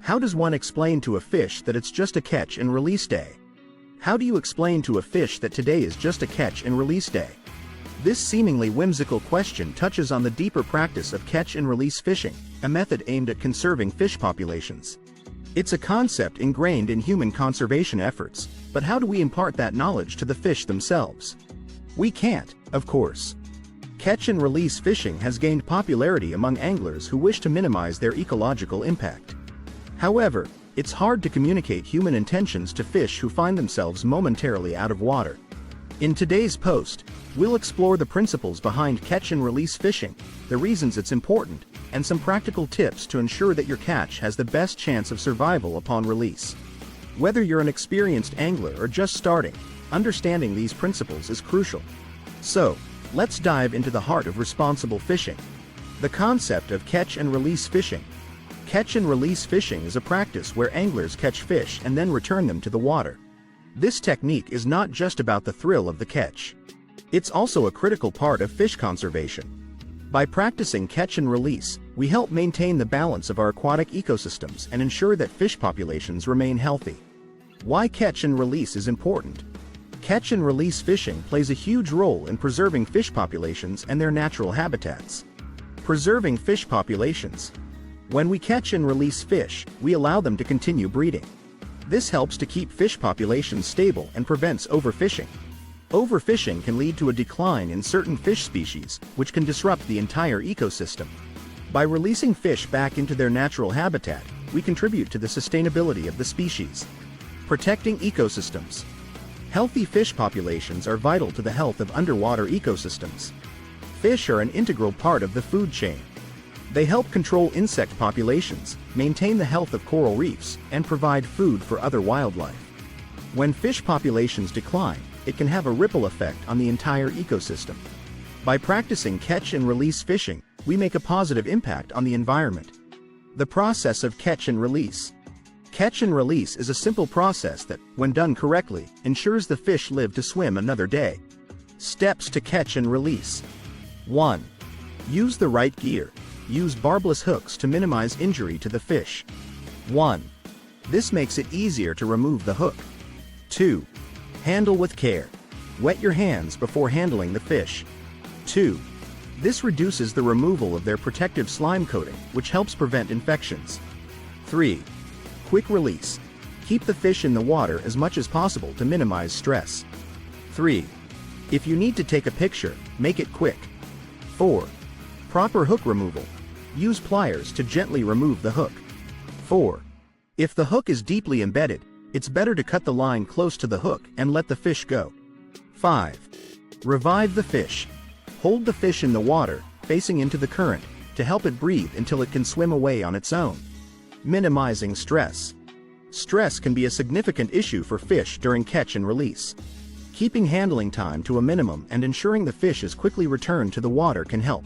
How does one explain to a fish that it's just a catch and release day? How do you explain to a fish that today is just a catch and release day? This seemingly whimsical question touches on the deeper practice of catch and release fishing, a method aimed at conserving fish populations. It's a concept ingrained in human conservation efforts, but how do we impart that knowledge to the fish themselves? We can't, of course. Catch and release fishing has gained popularity among anglers who wish to minimize their ecological impact. However, it's hard to communicate human intentions to fish who find themselves momentarily out of water. In today's post, we'll explore the principles behind catch and release fishing, the reasons it's important, and some practical tips to ensure that your catch has the best chance of survival upon release. Whether you're an experienced angler or just starting, understanding these principles is crucial. So, let's dive into the heart of responsible fishing. The concept of catch and release fishing. Catch and release fishing is a practice where anglers catch fish and then return them to the water. This technique is not just about the thrill of the catch. It's also a critical part of fish conservation. By practicing catch and release, we help maintain the balance of our aquatic ecosystems and ensure that fish populations remain healthy. Why catch and release is important? Catch and release fishing plays a huge role in preserving fish populations and their natural habitats. Preserving fish populations. When we catch and release fish, we allow them to continue breeding. This helps to keep fish populations stable and prevents overfishing. Overfishing can lead to a decline in certain fish species, which can disrupt the entire ecosystem. By releasing fish back into their natural habitat, we contribute to the sustainability of the species. Protecting ecosystems. Healthy fish populations are vital to the health of underwater ecosystems. Fish are an integral part of the food chain. They help control insect populations, maintain the health of coral reefs, and provide food for other wildlife. When fish populations decline, it can have a ripple effect on the entire ecosystem. By practicing catch and release fishing, we make a positive impact on the environment. The process of catch and release. Catch and release is a simple process that, when done correctly, ensures the fish live to swim another day. Steps to catch and release. 1. Use the right gear. Use barbless hooks to minimize injury to the fish. 1. This makes it easier to remove the hook. 2. Handle with care. Wet your hands before handling the fish. 2. This reduces the removal of their protective slime coating, which helps prevent infections. 3. Quick release. Keep the fish in the water as much as possible to minimize stress. 3. If you need to take a picture, make it quick. 4. Proper hook removal. Use pliers to gently remove the hook. 4. If the hook is deeply embedded, it's better to cut the line close to the hook and let the fish go. 5. Revive the fish. Hold the fish in the water, facing into the current, to help it breathe until it can swim away on its own. Minimizing stress. Stress can be a significant issue for fish during catch and release. Keeping handling time to a minimum and ensuring the fish is quickly returned to the water can help.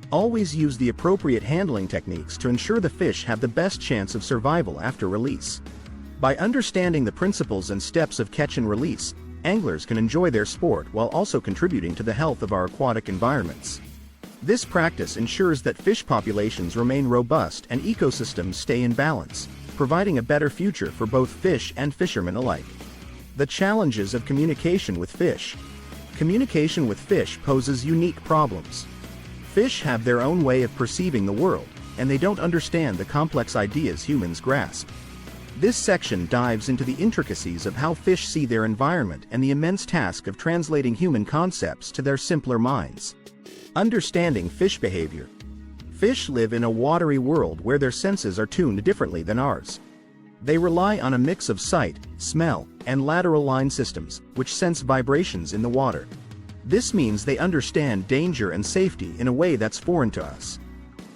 Always use the appropriate handling techniques to ensure the fish have the best chance of survival after release. By understanding the principles and steps of catch and release, anglers can enjoy their sport while also contributing to the health of our aquatic environments. This practice ensures that fish populations remain robust and ecosystems stay in balance, providing a better future for both fish and fishermen alike. The challenges of communication with fish. Communication with fish poses unique problems. Fish have their own way of perceiving the world, and they don't understand the complex ideas humans grasp. This section dives into the intricacies of how fish see their environment and the immense task of translating human concepts to their simpler minds. Understanding fish behavior. Fish live in a watery world where their senses are tuned differently than ours. They rely on a mix of sight, smell, and lateral line systems, which sense vibrations in the water. This means they understand danger and safety in a way that's foreign to us.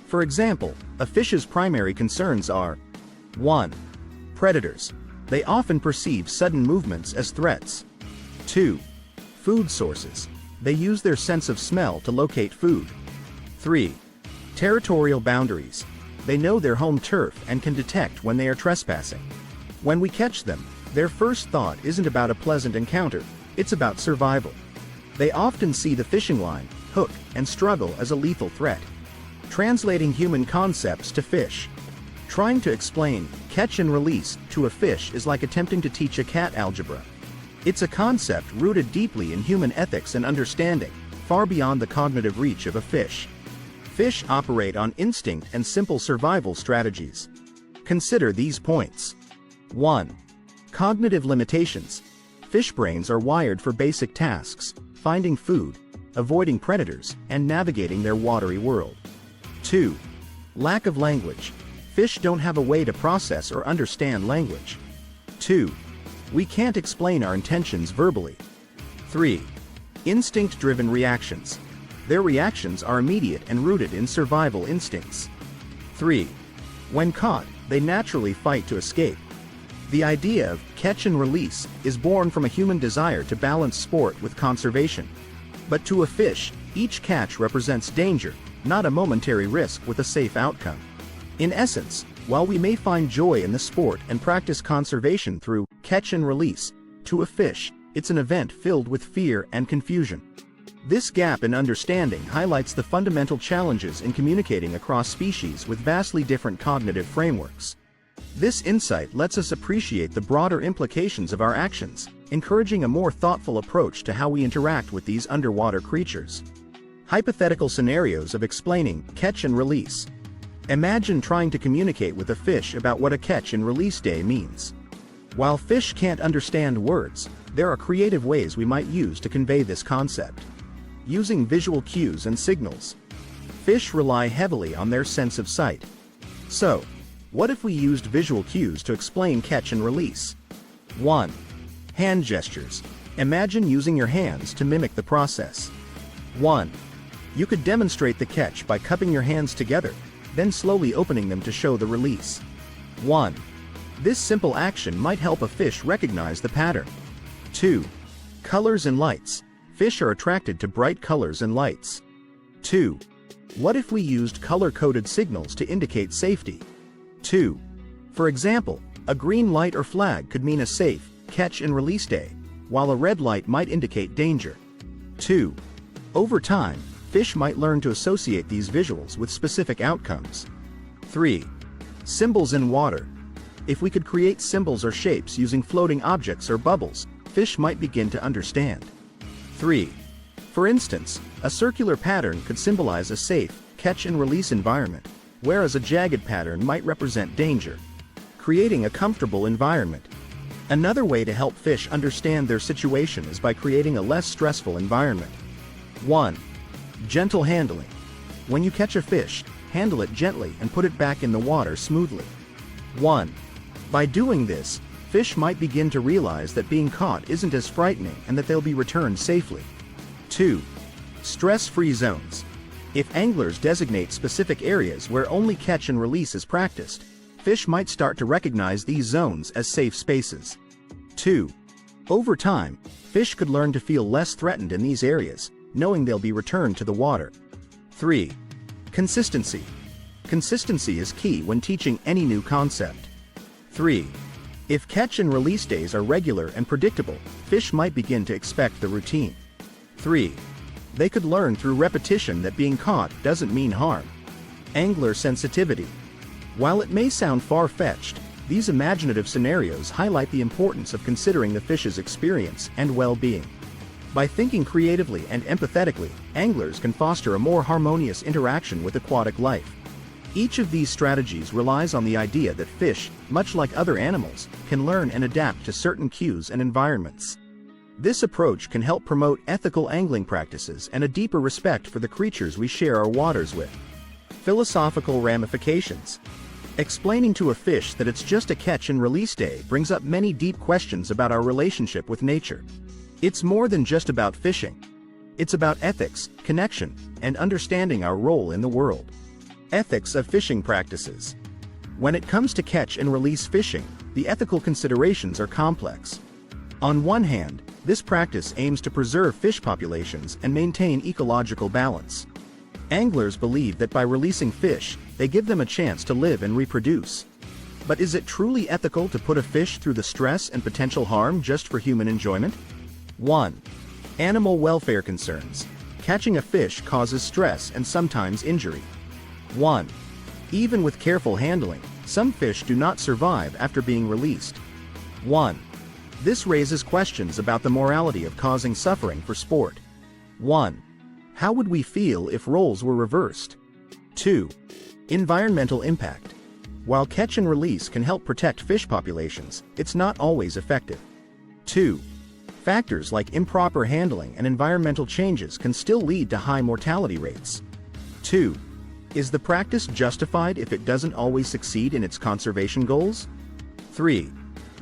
For example, a fish's primary concerns are 1. Predators. They often perceive sudden movements as threats. 2. Food sources. They use their sense of smell to locate food. 3. Territorial boundaries. They know their home turf and can detect when they are trespassing. When we catch them, their first thought isn't about a pleasant encounter, it's about survival. They often see the fishing line, hook, and struggle as a lethal threat. Translating human concepts to fish. Trying to explain catch and release to a fish is like attempting to teach a cat algebra. It's a concept rooted deeply in human ethics and understanding, far beyond the cognitive reach of a fish. Fish operate on instinct and simple survival strategies. Consider these points. 1. Cognitive limitations. Fish brains are wired for basic tasks, finding food, avoiding predators, and navigating their watery world. 2. Lack of language. Fish don't have a way to process or understand language. 2. We can't explain our intentions verbally. 3. Instinct-driven reactions. Their reactions are immediate and rooted in survival instincts. 3. When caught, they naturally fight to escape. The idea of catch and release is born from a human desire to balance sport with conservation. But to a fish, each catch represents danger, not a momentary risk with a safe outcome. In essence, while we may find joy in the sport and practice conservation through catch and release, to a fish, it's an event filled with fear and confusion. This gap in understanding highlights the fundamental challenges in communicating across species with vastly different cognitive frameworks. This insight lets us appreciate the broader implications of our actions, encouraging a more thoughtful approach to how we interact with these underwater creatures. Hypothetical scenarios of explaining catch and release. Imagine trying to communicate with a fish about what a catch and release day means. While fish can't understand words, there are creative ways we might use to convey this concept. Using visual cues and signals. Fish rely heavily on their sense of sight. So, what if we used visual cues to explain catch and release? 1. Hand gestures. Imagine using your hands to mimic the process. 1. You could demonstrate the catch by cupping your hands together, then slowly opening them to show the release. 1. This simple action might help a fish recognize the pattern. 2. Colors and lights. Fish are attracted to bright colors and lights. 2. What if we used color-coded signals to indicate safety? 2. For example, a green light or flag could mean a safe catch and release day, while a red light might indicate danger. 2. Over time, fish might learn to associate these visuals with specific outcomes. 3. Symbols in water. If we could create symbols or shapes using floating objects or bubbles, fish might begin to understand. 3. For instance, a circular pattern could symbolize a safe catch and release environment, whereas a jagged pattern might represent danger. Creating a comfortable environment. Another way to help fish understand their situation is by creating a less stressful environment. 1. Gentle handling. When you catch a fish, handle it gently and put it back in the water smoothly. 1. By doing this, fish might begin to realize that being caught isn't as frightening and that they'll be returned safely. 2. Stress-free zones. If anglers designate specific areas where only catch and release is practiced, fish might start to recognize these zones as safe spaces. 2. Over time, fish could learn to feel less threatened in these areas, knowing they'll be returned to the water. 3. Consistency. Consistency is key when teaching any new concept. 3. If catch and release days are regular and predictable, fish might begin to expect the routine. 3. They could learn through repetition that being caught doesn't mean harm. Angler sensitivity. While it may sound far-fetched, these imaginative scenarios highlight the importance of considering the fish's experience and well-being. By thinking creatively and empathetically, anglers can foster a more harmonious interaction with aquatic life. Each of these strategies relies on the idea that fish, much like other animals, can learn and adapt to certain cues and environments. This approach can help promote ethical angling practices and a deeper respect for the creatures we share our waters with. Philosophical ramifications. Explaining to a fish that it's just a catch and release day brings up many deep questions about our relationship with nature. It's more than just about fishing. It's about ethics, connection, and understanding our role in the world. Ethics of fishing practices. When it comes to catch and release fishing, the ethical considerations are complex. On one hand, this practice aims to preserve fish populations and maintain ecological balance. Anglers believe that by releasing fish, they give them a chance to live and reproduce. But is it truly ethical to put a fish through the stress and potential harm just for human enjoyment? 1. Animal welfare concerns. Catching a fish causes stress and sometimes injury. 1. Even with careful handling, some fish do not survive after being released. 1. This raises questions about the morality of causing suffering for sport. 1. How would we feel if roles were reversed? 2. Environmental impact. While catch and release can help protect fish populations, it's not always effective. 2. Factors like improper handling and environmental changes can still lead to high mortality rates. 2. Is the practice justified if it doesn't always succeed in its conservation goals? 3.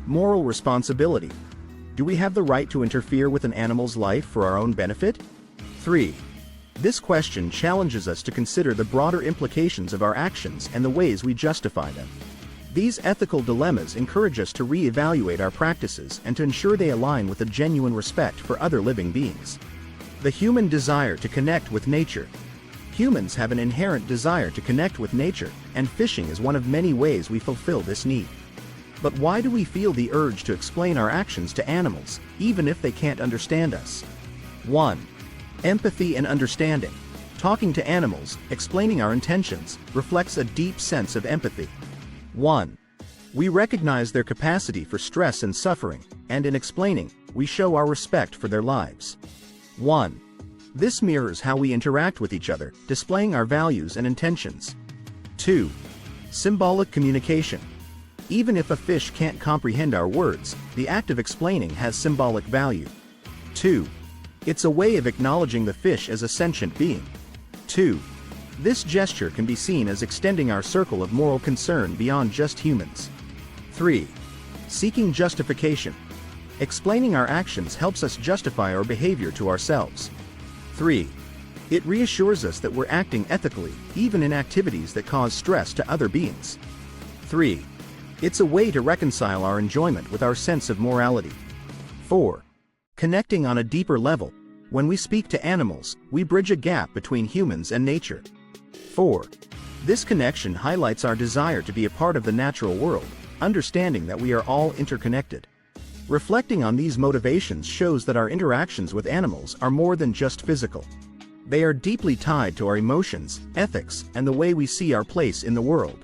Moral responsibility. Do we have the right to interfere with an animal's life for our own benefit? 3. This question challenges us to consider the broader implications of our actions and the ways we justify them. These ethical dilemmas encourage us to re-evaluate our practices and to ensure they align with a genuine respect for other living beings. The human desire to connect with nature. Humans have an inherent desire to connect with nature, and fishing is one of many ways we fulfill this need. But why do we feel the urge to explain our actions to animals, even if they can't understand us? 1. Empathy and understanding. Talking to animals, explaining our intentions, reflects a deep sense of empathy. 1. We recognize their capacity for stress and suffering, and in explaining, we show our respect for their lives. 1. This mirrors how we interact with each other, displaying our values and intentions. 2. Symbolic communication. Even if a fish can't comprehend our words, the act of explaining has symbolic value. 2. It's a way of acknowledging the fish as a sentient being. 2. This gesture can be seen as extending our circle of moral concern beyond just humans. 3. Seeking justification. Explaining our actions helps us justify our behavior to ourselves. 3. It reassures us that we're acting ethically, even in activities that cause stress to other beings. 3. It's a way to reconcile our enjoyment with our sense of morality. 4. Connecting on a deeper level. When we speak to animals, we bridge a gap between humans and nature. 4. This connection highlights our desire to be a part of the natural world, understanding that we are all interconnected. Reflecting on these motivations shows that our interactions with animals are more than just physical. They are deeply tied to our emotions, ethics, and the way we see our place in the world.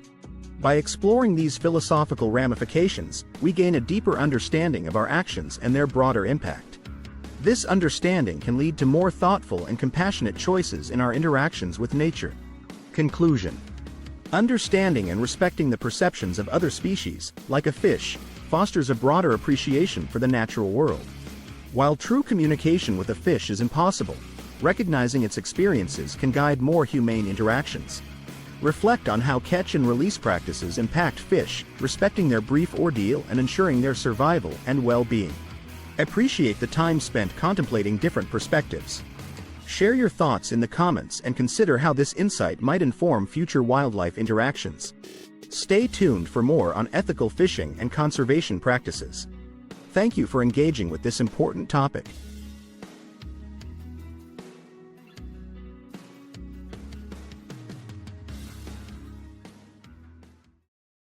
By exploring these philosophical ramifications, we gain a deeper understanding of our actions and their broader impact. This understanding can lead to more thoughtful and compassionate choices in our interactions with nature. Conclusion. Understanding and respecting the perceptions of other species, like a fish, fosters a broader appreciation for the natural world. While true communication with a fish is impossible, recognizing its experiences can guide more humane interactions. Reflect on how catch and release practices impact fish, respecting their brief ordeal and ensuring their survival and well-being. Appreciate the time spent contemplating different perspectives. Share your thoughts in the comments and consider how this insight might inform future wildlife interactions. Stay tuned for more on ethical fishing and conservation practices. Thank you for engaging with this important topic.